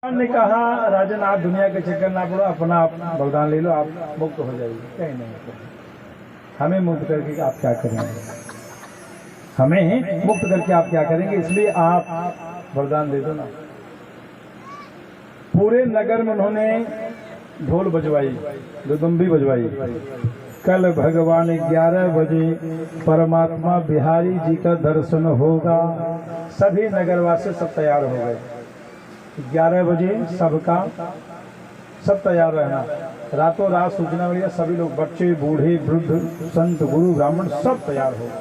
भगवान ने कहा राजन आप दुनिया के चक्कर ना पड़ो, अपना आप बलिदान ले लो, आप मुक्त हो जाएंगे। कहीं नहीं, हमें मुक्त करके आप क्या करेंगे, हमें मुक्त करके आप क्या करेंगे, इसलिए आप बलिदान दे दो ना। पूरे नगर में उन्होंने ढोल बजवाई, दुदुम्बी बजवाई। कल भगवान 11 बजे परमात्मा बिहारी जी का दर्शन होगा। सभी नगरवासी सब तैयार हो गए। 11 बजे सबका सब तैयार रहना। रातों रात सूचना मिली, सभी लोग, बच्चे बूढ़े वृद्ध संत गुरु ब्राह्मण सब तैयार हो गए।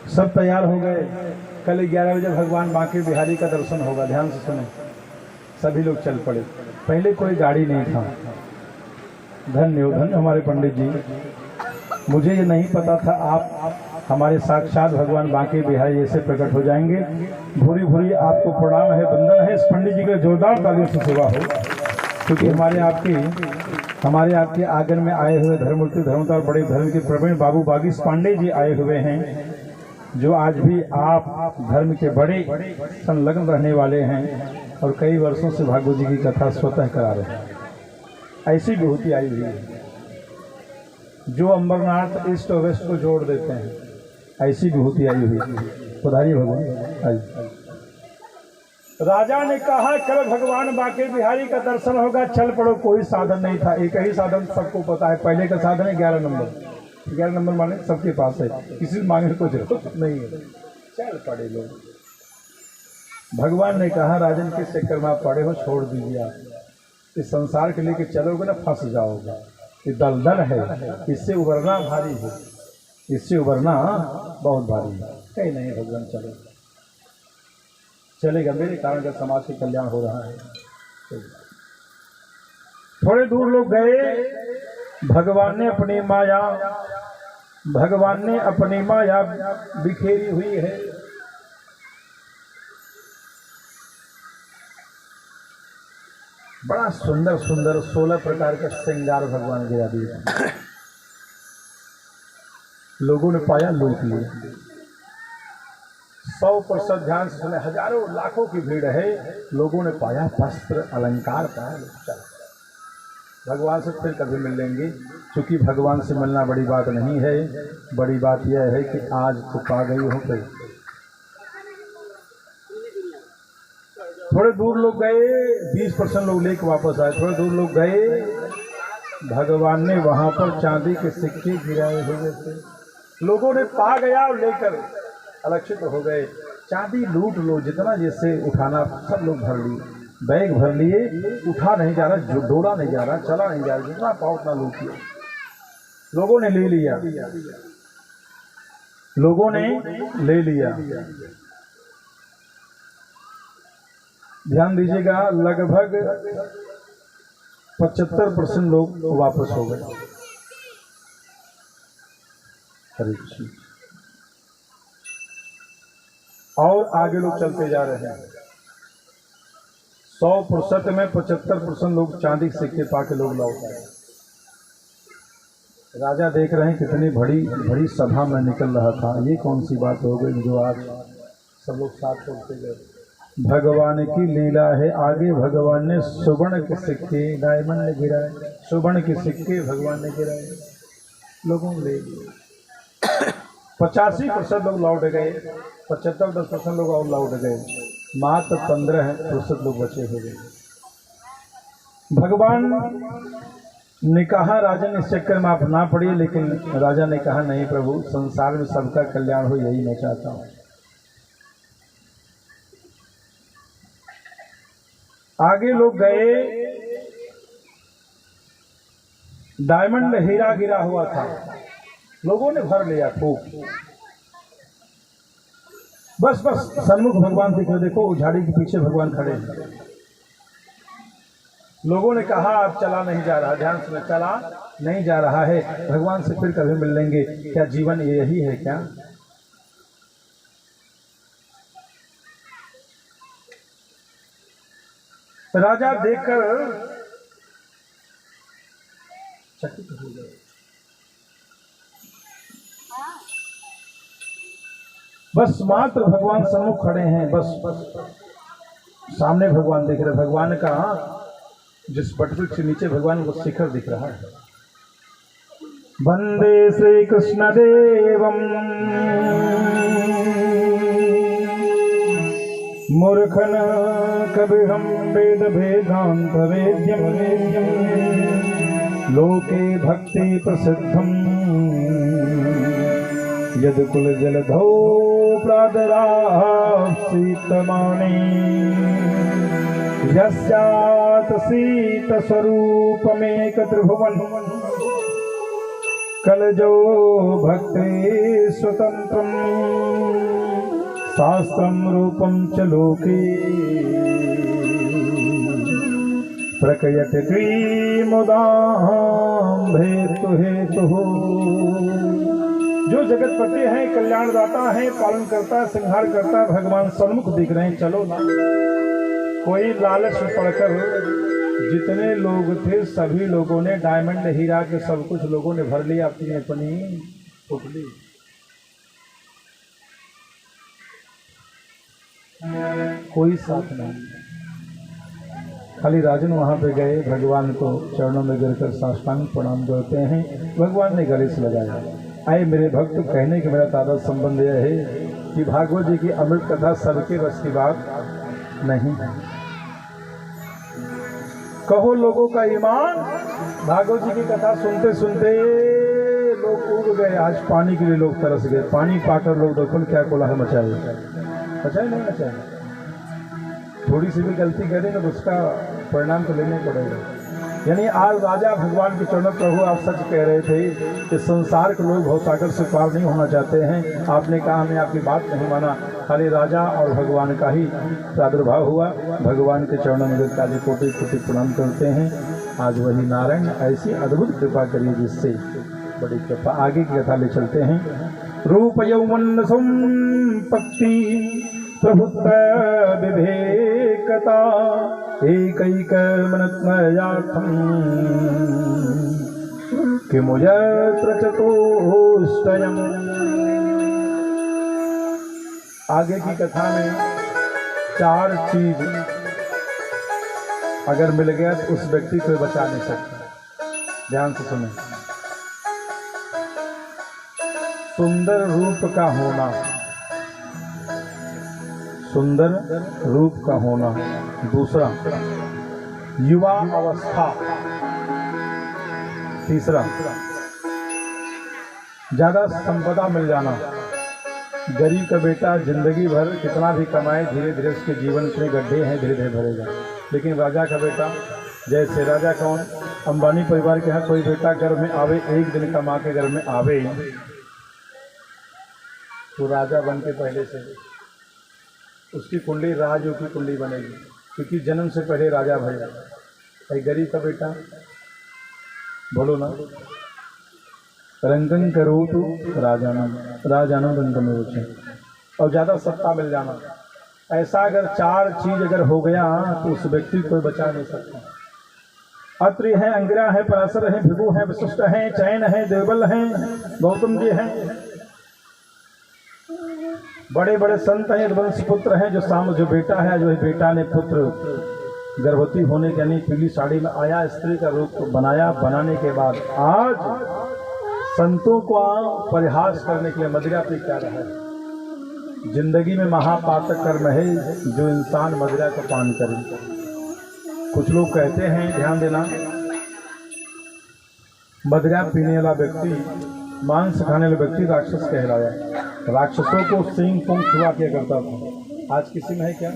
सब तैयार हो गए। कल 11 बजे भगवान बांके बिहारी का दर्शन होगा। ध्यान से सुने। सभी लोग चल पड़े। पहले कोई गाड़ी नहीं था। धन्य धन्य हमारे पंडित जी, मुझे ये नहीं पता था आप हमारे साक्षात भगवान बांके बिहारी जैसे प्रकट हो जाएंगे। भूरी भूरी आपको प्रणाम है, वंदन है। इस पंडित जी के जोरदार तालियों से सेवा हो, क्योंकि हमारे आपके आंगन में आए हुए धर्ममूर्ति धर्मता और बड़े धर्म के प्रवीण बाबू बागीश पांडे जी आए हुए हैं, जो आज भी आप धर्म के बड़े संलग्न रहने वाले हैं और कई वर्षों से भागवत जी की कथा स्वतः करा रहे हैं। ऐसी विभूति आई हुई है जो अमरनाथ ईस्ट और वेस्ट को जोड़ देते हैं। ऐसी विभूति आई हुई है। पधारिए भगवान। राजा ने कहा कल भगवान बांके बिहारी का दर्शन होगा, चल पड़ो। कोई साधन नहीं था, एक ही साधन सबको पता है। पहले का साधन है 11 नंबर। 11 नंबर माने सबके पास है, किसी से मांगने को जरूरत नहीं है। चल पड़े लोग। भगवान ने कहा राजन किस चक्कर में आप पड़े हो, छोड़ दीजिए। आप इस संसार के लेके चलोगे ना, फंस जाओगे। ये दलदल है, इससे उबरना भारी है, इससे उबरना बहुत भारी है। कहीं नहीं भगवान चलो, चलेगा। मेरे कारण का समाज के कल्याण हो रहा है। थोड़े दूर लोग गए। भगवान ने अपनी माया बिखेरी हुई है। बड़ा सुंदर सुंदर 16 प्रकार का श्रृंगार भगवान गिरा दिए। लोगों ने पाया, लूट लिया। 100% ध्यान से सुने। हजारों लाखों की भीड़ है। लोगों ने पाया, वस्त्र अलंकार पाया। भगवान से फिर कभी मिल लेंगे, क्योंकि भगवान से मिलना बड़ी बात नहीं है। बड़ी बात यह है कि आज तो पा गई हो। फिर थोड़े दूर लोग गए, 20% लोग लेकर वापस आए। थोड़े दूर लोग गए, भगवान ने वहां पर चांदी के सिक्के गिराए हुए थे। लोगों ने पा गया और लेकर अलक्षित हो गए। चांदी लूट लो, जितना जैसे उठाना सब लोग भर लिए, बैग भर लिए। उठा नहीं जा रहा, डोला नहीं जा रहा, चला नहीं जा रहा, जितना पाओ उतना लूट लिया। लोगों ने ले लिया, लोगों ने ले लिया। ध्यान दीजिएगा, लगभग 75% लोग वापस हो गए। हरे कृष्ण। और आगे लोग चलते जा रहे हैं। 100% में 75% लोग चांदी के सिक्के पाके लोग लौट आए। राजा देख रहे हैं कितनी बड़ी सभा में निकल रहा था, ये कौन सी बात हो गई जो आज सब लोग साथ छोड़ते गए। भगवान की लीला है। आगे भगवान ने सुवर्ण के सिक्के, डायमंड गिराए, सुवर्ण के सिक्के भगवान ने गिराए। लोगों ने ले लिए। 85% लोग लौट गए। 75-10% लोग और लौट गए। मात्र 15% लोग बचे हुए। भगवान ने कहा राजन इस चक्कर में आप ना पड़िए, लेकिन राजा ने कहा नहीं प्रभु, संसार में सबका कल्याण हो, यही मैं चाहता हूँ। आगे लोग गए। डायमंड हीरा गिरा हुआ था, लोगों ने भर लिया खूब। बस सन्मुख भगवान दिखे। देखो झाड़ी के पीछे भगवान खड़े हैं। लोगों ने कहा अब चला नहीं जा रहा। ध्यान से, चला नहीं जा रहा है। भगवान से फिर कभी मिल लेंगे। क्या जीवन यही है क्या? राजा देखकर चकित हो गए। बस मात्र भगवान सम्मुख खड़े हैं, बस सामने भगवान दिख रहे। भगवान का जिस वटवृक्ष के नीचे भगवान को शिखर दिख रहा है। वंदे श्री कृष्ण देवम मूर्खन कविहम वेद वेदांत वेद्यम लोके भक्ति प्रसिद्धम यदकुल जलधौ प्रादरासीतमाने यस्यात् शीतस्वरूपमेक त्रिभुवन कलजो भक्ति स्वतंत्रम शास्त्रम रूपम च लोके प्रकयति त्रिमुदां हेतु हेतु। जो जगतपति है, कल्याणदाता है, पालन करता है, संहार करता है, भगवान सन्मुख दिख रहे हैं। चलो ना। कोई लालच में पड़कर जितने लोग थे सभी लोगों ने डायमंड हीरा के सब कुछ लोगों ने भर लिया अपनी अपनी पुतली। कोई साथ नहीं। खाली राजन वहां पे गए, भगवान को चरणों में गिरकर साष्टांग प्रणाम करते हैं। भगवान ने गले से लगाया। आए मेरे भक्त, कहने के मेरा तादा संबंध यह है कि भागवत जी की अमृत कथा सबके बस की बात नहीं है। कहो लोगों का ईमान। भागवत जी की कथा सुनते सुनते लोग उग गए। आज पानी के लिए लोग तरस गए। पानी पाकर लोग देखो क्या कोलाहल मचाए। मचाए नहीं मचाए। थोड़ी सी भी गलती करें तो उसका परिणाम तो लेना पड़ेगा। यानी आज राजा भगवान के चरणों, प्रभु आप सच कह रहे थे कि संसार के लोग भवसागर से पार नहीं होना चाहते हैं। आपने कहा हमें आपकी बात नहीं माना। खाली राजा और भगवान का ही प्रादुर्भाव हुआ। भगवान के चरणों में काली कोटि कोटि प्रणाम करते हैं। आज वही नारायण ऐसी अद्भुत कृपा करिए जिससे बड़ी कृपा। आगे की कथा ले चलते हैं। रूप यौवन संपत्ति प्रभुत्व विवेकता एकैक मनत्मयार्थम किमुयत्र चतुष्टयम्। आगे की कथा में 4 चीज अगर मिल गया तो उस व्यक्ति को बचा नहीं सकता। ध्यान से सुने। सुंदर रूप का होना, सुंदर रूप का होना। दूसरा, युवा अवस्था। तीसरा, ज्यादा संपदा मिल जाना। गरीब का बेटा जिंदगी भर कितना भी कमाए, धीरे धीरे उसके जीवन में गड्ढे हैं, धीरे धीरे भरेगा। लेकिन राजा का बेटा, जैसे राजा कौन, अंबानी परिवार के यहाँ कोई बेटा घर में आवे, एक दिन कमा के घर में आवे तो राजा बन के पहले से उसकी कुंडली राजयोग की कुंडली बनेगी, क्योंकि जन्म से पहले राजा भैया। एक गरीब का बेटा, बोलो ना, रंगन करो तो राजानम रंगन में बचे। और ज़्यादा सत्ता मिल जाना। ऐसा अगर 4 चीज अगर हो गया तो उस व्यक्ति को कोई बचा नहीं सकता। अत्रि है, अंगिरा है, पराशर है, भृगु है, वशिष्ठ है, चयन है, देवबल है, गौतम जी हैं, बड़े बड़े संत हैं, वंश पुत्र हैं। जो बेटा है, जो बेटा ने पुत्र गर्भवती होने के यानी पीली साड़ी में आया, स्त्री का रूप बनाया। बनाने के बाद आज संतों को परिहास करने के लिए मदिरा पे क्या रहा है। जिंदगी में महापातक कर्म है जो इंसान मदिरा का पान करे। कुछ लोग कहते हैं, ध्यान देना, मदिरा पीने वाला व्यक्ति, मांस खाने वाला व्यक्ति राक्षस कहलाया। राक्षसों को सिंह पुंग छुआ किया करता था। आज किसी में है क्या?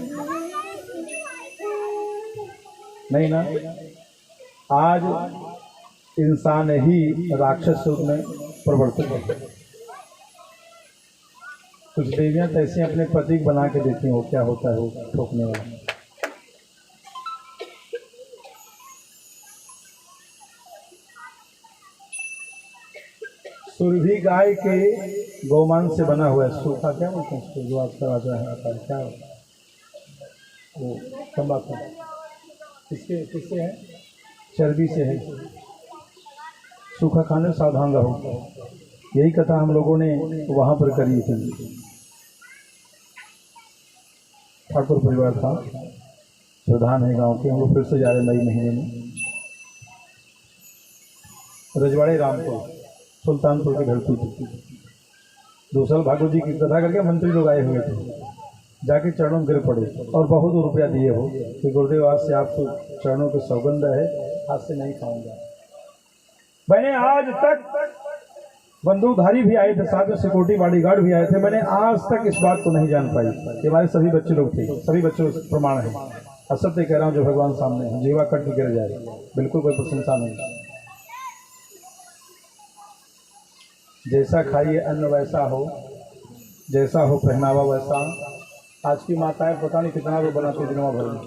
नहीं ना। आज इंसान ही राक्षस रूप में प्रवर्तित है। कुछ देवियां तो ऐसे अपने प्रतीक बना के देती हो, क्या होता है वो ठोकने वाला। सुरभि गाय के गोमान से बना हुआ है। सूखा क्या बोलते हैं उसको, जो आजकल आता है क्या वो तंबाकू। किससे है? चर्बी से है। सूखा खाने सावधान रहो। यही कथा हम लोगों ने वहां पर करी थी। ठाकुर परिवार था, प्रधान है गांव के, हम लोग फिर से जा रहे मई महीने में रजवाड़े रामपुर सुल्तानपुर की धरती थी। 2 साल भागवत जी की कथा करके मंत्री लोग आए हुए थे, जाके चरणों में गिर पड़े और बहुत रुपया दिए हो कि गुरुदेव आज से आपको चरणों की सौगंध है, आज से नहीं खाऊंगा। मैंने आज तक, बंदूकधारी भी आए थे साथ में, सिक्योरिटी बॉडीगार्ड भी आए थे, मैंने आज तक इस बात को नहीं जान पाई कि हमारे सभी बच्चे लोग थे, सभी बच्चों प्रमाण है, असत्य कह रहा हूँ जो भगवान सामने है, जीवा कट के गिर जाए, बिल्कुल कोई प्रशंसा नहीं। जैसा खाइए अन्न वैसा हो, जैसा हो पहनावा वैसा। आज की माताएं पता नहीं कितना वो बनाती दिनों भर में।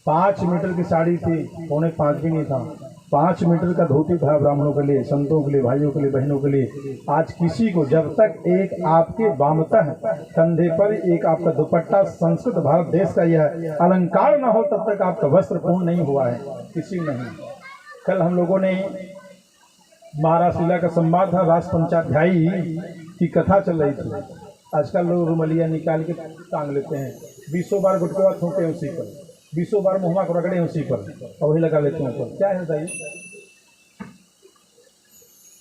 5 मीटर की साड़ी थी, 4.5 भी नहीं था, 5 मीटर का धोती था ब्राह्मणों के लिए, संतों के लिए, भाइयों के लिए, बहनों के लिए। आज किसी को जब तक एक आपके वामतः कंधे पर एक आपका दुपट्टा संस्कृत भारत देश का यह अलंकार न हो, तब तक आपका वस्त्र पूर्ण नहीं हुआ है, किसी नहीं। कल हम लोगों ने महाराज लीला का संवाद था, राज पंचाध्यायी की कथा चल रही थी। आजकल लोग रुमलिया निकाल के टांग लेते हैं, 20 बार गुटकुआ थूके उसी पर, 20 बार मुहमा को रगड़े उसी पर और वही लगा लेते हैं ऊपर। क्या है बताइए?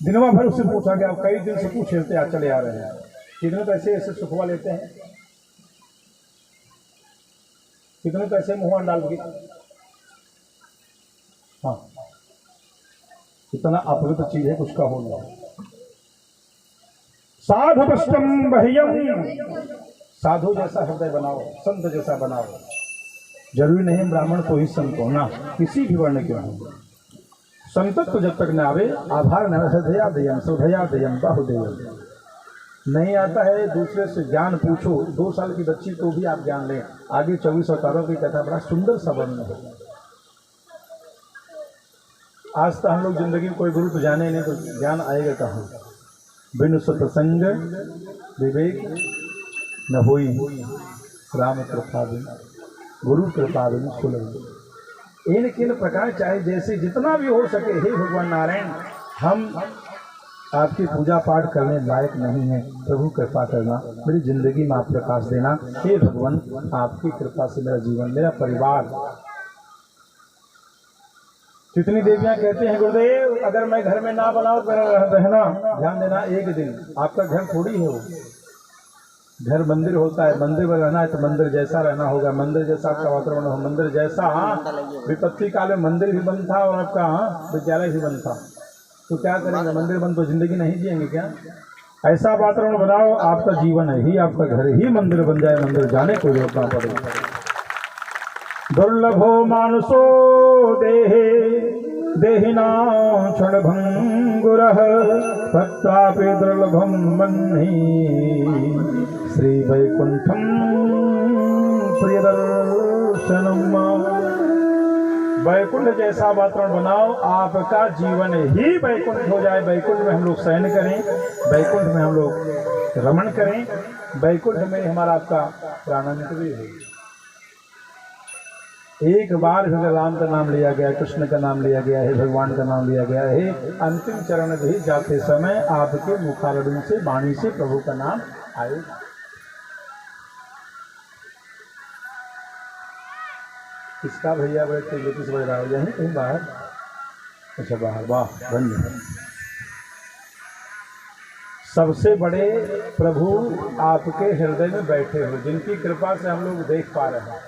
दिनवा भर उससे पूछा गया, कई दिन से पूछ लेते आ चले आ रहे हैं, कितने पैसे ऐसे सुखवा लेते हैं, कितने पैसे मुँह डाल के। हाँ, इतना अपवित्र चीज है, कुछ का हो नहीं। साधु पष्टम बह्यम, साधु जैसा हृदय बनाओ, संत जैसा बनाओ। जरूरी नहीं ब्राह्मण को ही संत होना, किसी भी वर्ण के हो। संतत्व जब तक न आवे, आधार न श्रद्धया देयम, श्रद्धया देयम बाहुदेयम। नहीं आता है दूसरे से ज्ञान पूछो, 2 साल की बच्ची को भी आप ज्ञान लें। आगे 24 अवतारों की कथा बड़ा सुंदर सा वर्णन है। आज तो हम लोग जिंदगी में कोई गुरु तो जाने नहीं, तो ज्ञान आएगा कहाँ? बिनु सत्संग विवेक न होई, राम कृपा बिनु गुरु कृपा बिनु सुलभ। इन किन प्रकार चाहे जैसे जितना भी हो सके, हे भगवान नारायण, हम आपकी पूजा पाठ करने लायक नहीं है, प्रभु कृपा करना, मेरी जिंदगी में आप प्रकाश देना। हे भगवान, आपकी कृपा से मेरा जीवन, मेरा परिवार। कितनी देवियां कहते हैं गुरुदेव अगर मैं घर में ना बनाऊं रहना, ध्यान देना, एक दिन आपका घर थोड़ी है वो घर, मंदिर होता है। मंदिर में रहना है तो मंदिर जैसा रहना होगा, मंदिर जैसा आपका वातावरण हो, मंदिर जैसा। विपत्ति काल में मंदिर भी बंद था और आपका विद्यालय भी बंद था, तो क्या करेंगे? मंदिर बंद तो जिंदगी नहीं जिएंगे क्या? ऐसा वातावरण बनाओ, आपका जीवन है ही, आपका घर ही मंदिर बन जाए, मंदिर जाने को जरूरत ना पड़े। दुर्लभो मानुषो देहे देहिना क्षण भंगुरः, तत्रापि दुर्लभम मन्हि श्री वैकुंठम प्रियदर्शनम। वैकुंठ जैसा वातावरण बनाओ, आपका जीवन ही वैकुंठ हो जाए। वैकुंठ में हम लोग शयन करें, वैकुंठ में हम लोग रमण करें, वैकुंठ में हमारा आपका प्राणांत भी हो। एक बार भी राम का नाम लिया गया, कृष्ण का नाम लिया गया है, भगवान का नाम लिया गया है, अंतिम चरण भी जाते समय आपके मुखारविंद से, वाणी से प्रभु का नाम आएगा। किसका भैया बैठे ज्योतिष बज रहा हो, यहीं कहीं बाहर? अच्छा बाहर, वाह धन्यवाद। सबसे बड़े प्रभु आपके हृदय में बैठे हो, जिनकी कृपा से हम लोग देख पा रहे हैं,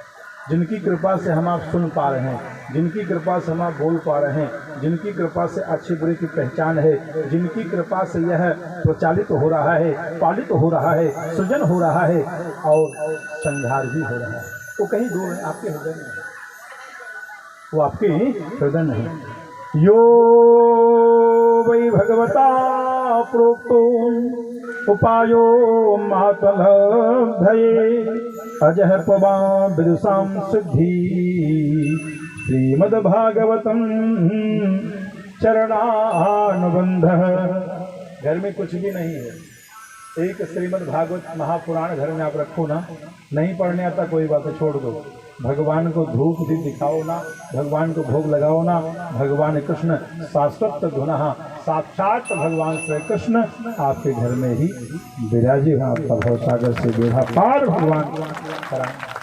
जिनकी कृपा से हम आप सुन पा रहे हैं, जिनकी कृपा से हम आप बोल पा रहे हैं, जिनकी कृपा से अच्छी बुरी की पहचान है, जिनकी कृपा से यह प्रचालित हो रहा है, पालित हो रहा है, सृजन हो रहा है और संहार भी हो रहा है। वो कहीं दूर है, आपके हृदय में, वो आपके हृदय नहीं। यो वै भगवता प्रोक्तो उपायो मातलब्धये अजह पवा विदुषां सिद्धि श्रीमद्भागवतम चरणानुबंध। घर में कुछ भी नहीं है, एक श्रीमद् भागवत महापुराण घर में आप रखो ना, नहीं पढ़ने आता कोई बात है, छोड़ दो। भगवान को धूप भी दिखाओ ना, भगवान को भोग लगाओ ना। भगवान कृष्ण शाश्वत गुना साक्षात भगवान श्री कृष्ण आपके घर में ही विराजे हैं। आपका भवसागर से बेड़ा पार भगवान कराएं।